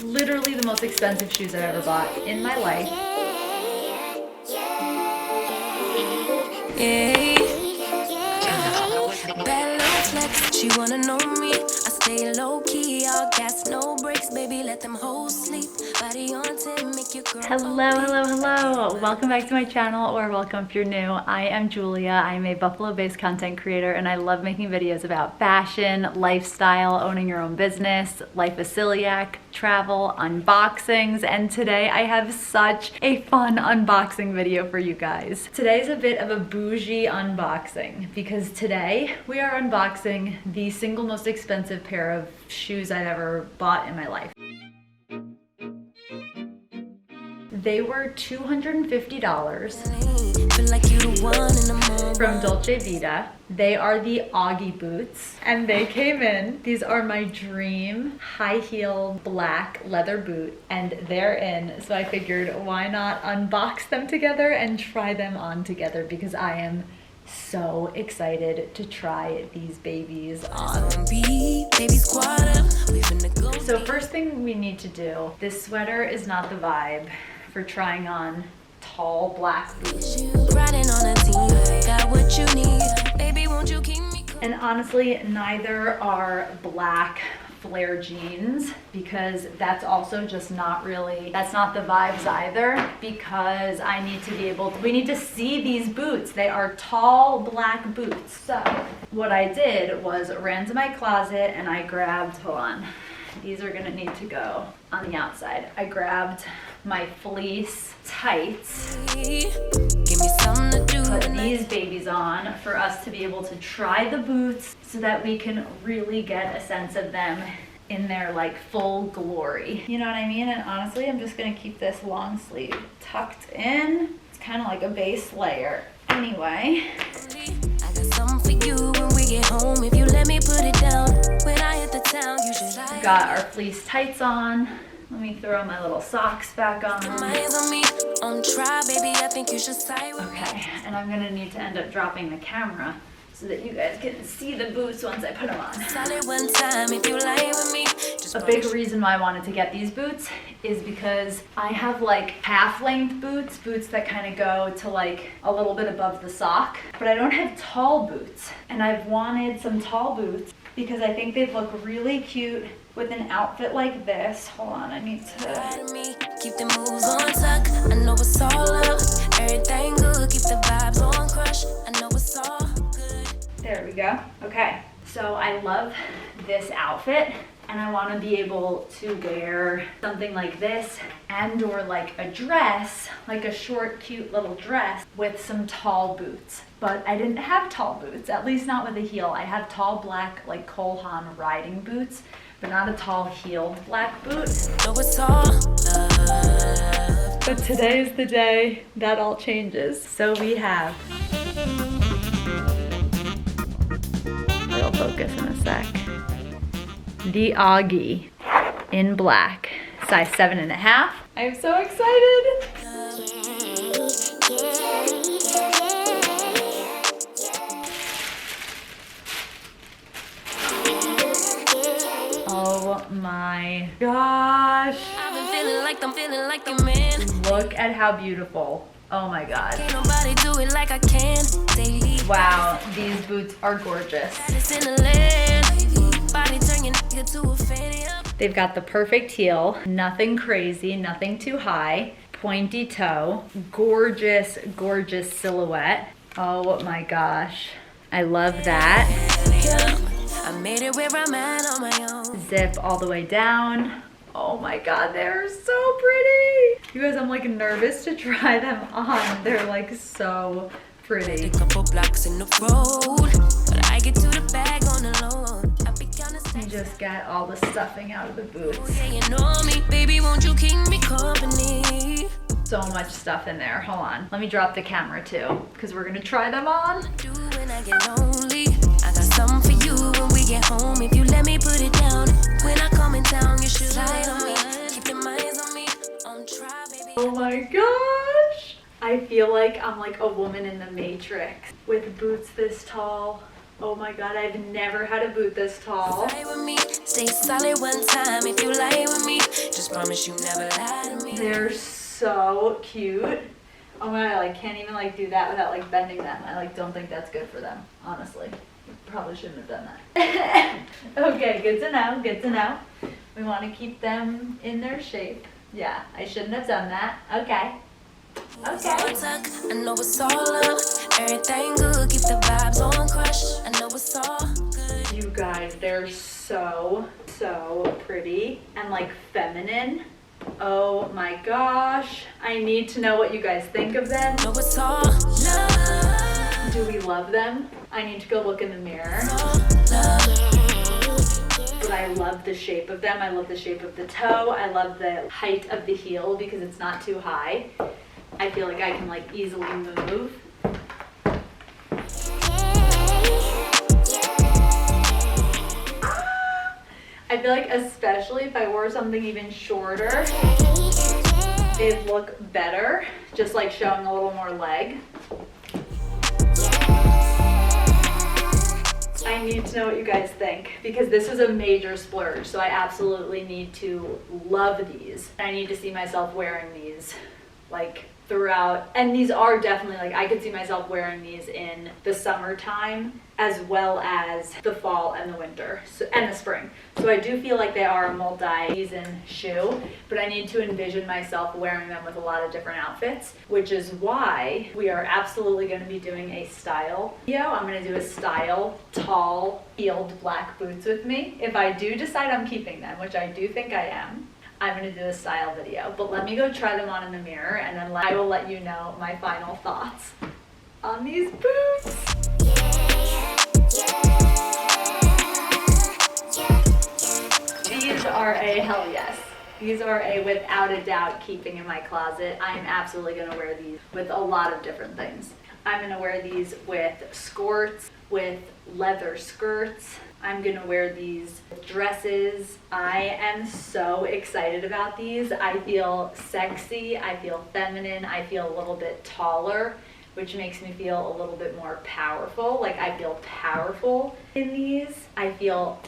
literally the most expensive shoes I've ever bought in my life. She wanna know me. I stay low key, all gas, no brakes, baby. Let them hoes sleep. Body on 10, make your girl. Hello. Welcome back to my channel, or welcome if you're new. I am Julia. I'm a Buffalo-based content creator, and I love making videos about fashion, lifestyle, owning your own business, life of celiac, travel, unboxings, and today I have such a fun unboxing video for you guys. Today's a bit of a bougie unboxing because today we are unboxing the single most expensive pair of shoes I've ever bought in my life. They were $250 from Dolce Vita. They are the Auggie boots, and they came in. These are my dream high heel black leather boot, and they're in. So I figured, why not unbox them together and try them on together, because I am so excited to try these babies on. So first thing we need to do, this sweater is not the vibe for trying on tall black boots. And honestly, neither are black flare jeans, because that's also just not really, that's not the vibes either, because I need to be able to, we need to see these boots. They are tall black boots. So what I did was ran to my closet and I grabbed, hold on, these are gonna need to go on the outside. I grabbed my fleece tights, put these babies on for us to be able to try the boots so that we can really get a sense of them in their like full glory. You know what I mean? And honestly, I'm just gonna keep this long sleeve tucked in. It's kind of like a base layer. Anyway. I got something for you when we get home. If you let me put it down. When I hit the town, you should. Got our fleece tights on. Let me throw my little socks back on. Okay, and I'm gonna need to end up dropping the camera so that you guys can see the boots once I put them on. A big reason why I wanted to get these boots is because I have like half-length boots that kind of go to like a little bit above the sock, but I don't have tall boots, and I've wanted some tall boots because I think they'd look really cute with an outfit like this. Hold on, I need to keep the moves on tuck. I know it's all up. Everything good. Keep the vibes on crush. I know it's all good. There we go. Okay, so I love this outfit, and I want to be able to wear something like this and or like a dress, like a short cute little dress with some tall boots. But I didn't have tall boots, at least not with a heel. I have tall black like Cole Haan riding boots, but not a tall heel black boot. But today is the day that all changes. So we have, it'll focus in a sec, the Auggie in black, size 7.5. I'm so excited. Oh my gosh. I've been feeling like I'm feeling like a man. Look at how beautiful. Oh my god. Can't nobody do it like I can. Wow, these boots are gorgeous. They've got the perfect heel, nothing crazy, nothing too high, pointy toe, gorgeous, gorgeous silhouette. Oh my gosh. I love that. I made it where I'm at on my own. Zip all the way down. Oh my god, they're so pretty. You guys, I'm like nervous to try them on. They're like so pretty. A couple blocks in the road, but I get to the bag on the low. I just got all the stuffing out of the boots. Yeah, you know me, baby, won't you keep me company? So much stuff in there. Hold on. Let me drop the camera too, because we're gonna try them on. When I get lonely, I got something for you when we get home. If you let me put it down, when I come in town, you should slide on me. Keep your minds on me. Try, baby. Oh my gosh. I feel like I'm like a woman in the Matrix with boots this tall. Oh my god, I've never had a boot this tall. Stay solid one time if you lie with me. Just promise you never lie to me. They're so cute. Oh my god, I like can't even like do that without like bending them. I like don't think that's good for them, honestly. Probably shouldn't have done that. Okay, good to know, good to know. We want to keep them in their shape. Yeah, I shouldn't have done that. Okay. Okay. I know it's all love, everything good, keep the vibes on crush. I know it's all good. You guys, they're so pretty and like feminine. Oh my gosh. I need to know what you guys think of them. Know it's all love. Do we love them? I need to go look in the mirror. But I love the shape of them. I love the shape of the toe. I love the height of the heel because it's not too high. I feel like I can like easily move. I feel like especially if I wore something even shorter, it'd look better, just like showing a little more leg. I need to know what you guys think because this was a major splurge, so I absolutely need to love these. I need to see myself wearing these like throughout, and these are definitely like I could see myself wearing these in the summertime as well as the fall and the winter and the spring. So I do feel like they are a multi-season shoe, but I need to envision myself wearing them with a lot of different outfits, which is why we are absolutely going to be doing a style video. I'm going to do a style tall heeled black boots with me. If I do decide I'm keeping them, which I do think I am, I'm going to do a style video, but let me go try them on in the mirror and then I will let you know my final thoughts on these boots. These are a hell yes. These are a without a doubt keeping in my closet. I'm absolutely going to wear these with a lot of different things. I'm going to wear these with skirts, with leather skirts. I'm gonna wear these dresses. I am so excited about these. I feel sexy, I feel feminine, I feel a little bit taller, which makes me feel a little bit more powerful. Like I feel powerful in these. I feel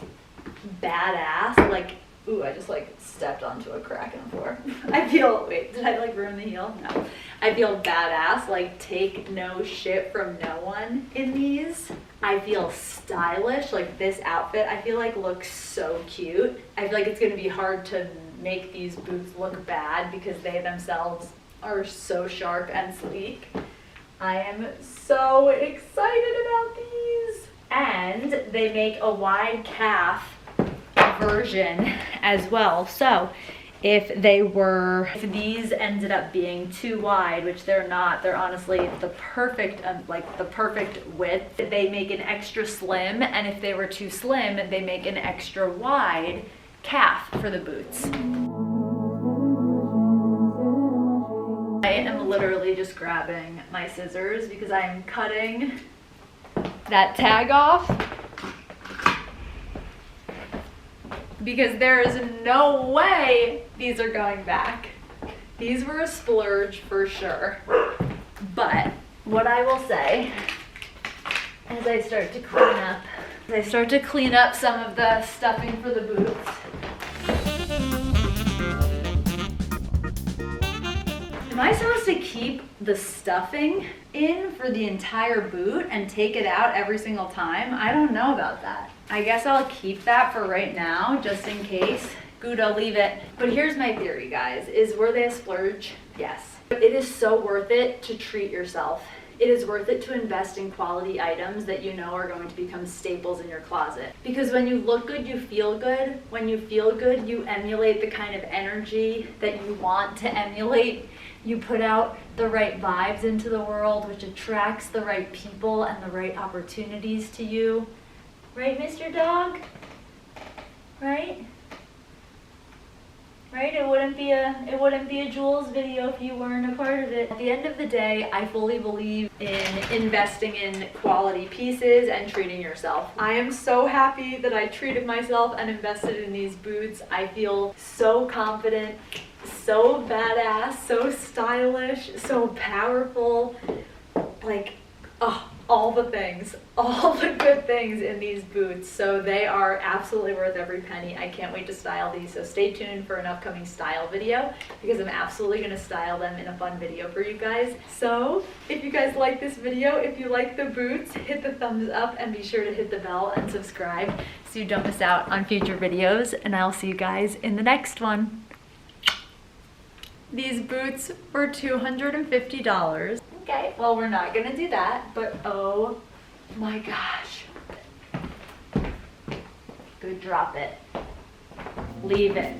badass, like, ooh, I just like stepped onto a crack in the floor. I feel, wait, did I like ruin the heel? No. I feel badass, like take no shit from no one in these. I feel stylish, like this outfit I feel like looks so cute. I feel like it's gonna be hard to make these boots look bad because they themselves are so sharp and sleek. I am so excited about these. And they make a wide calf version as well. So if these ended up being too wide, which they're not, they're honestly the perfect, like the perfect width, they make an extra slim, and if they were too slim, they make an extra wide calf for the boots. I am literally just grabbing my scissors because I am cutting that tag off. Because there is no way these are going back. These were a splurge for sure. But what I will say, as I start to clean up some of the stuffing for the boots. Am I supposed to keep the stuffing in for the entire boot and take it out every single time? I don't know about that. I guess I'll keep that for right now, just in case. Good, I'll leave it. But here's my theory, guys, were they a splurge? Yes. But it is so worth it to treat yourself. It is worth it to invest in quality items that you know are going to become staples in your closet. Because when you look good, you feel good. When you feel good, you emulate the kind of energy that you want to emulate. You put out the right vibes into the world, which attracts the right people and the right opportunities to you. Right, Mr. Dog? Right? Right? It wouldn't be a Jules video if you weren't a part of it. At the end of the day, I fully believe in investing in quality pieces and treating yourself. I am so happy that I treated myself and invested in these boots. I feel so confident, so badass, so stylish, so powerful. Like, oh, all the things, all the good things in these boots. So they are absolutely worth every penny. I can't wait to style these. So stay tuned for an upcoming style video because I'm absolutely gonna style them in a fun video for you guys. So if you guys like this video, if you like the boots, hit the thumbs up and be sure to hit the bell and subscribe so you don't miss out on future videos. And I'll see you guys in the next one. These boots were $250. Okay, well, we're not gonna do that, but oh my gosh. Go drop it. Leave it.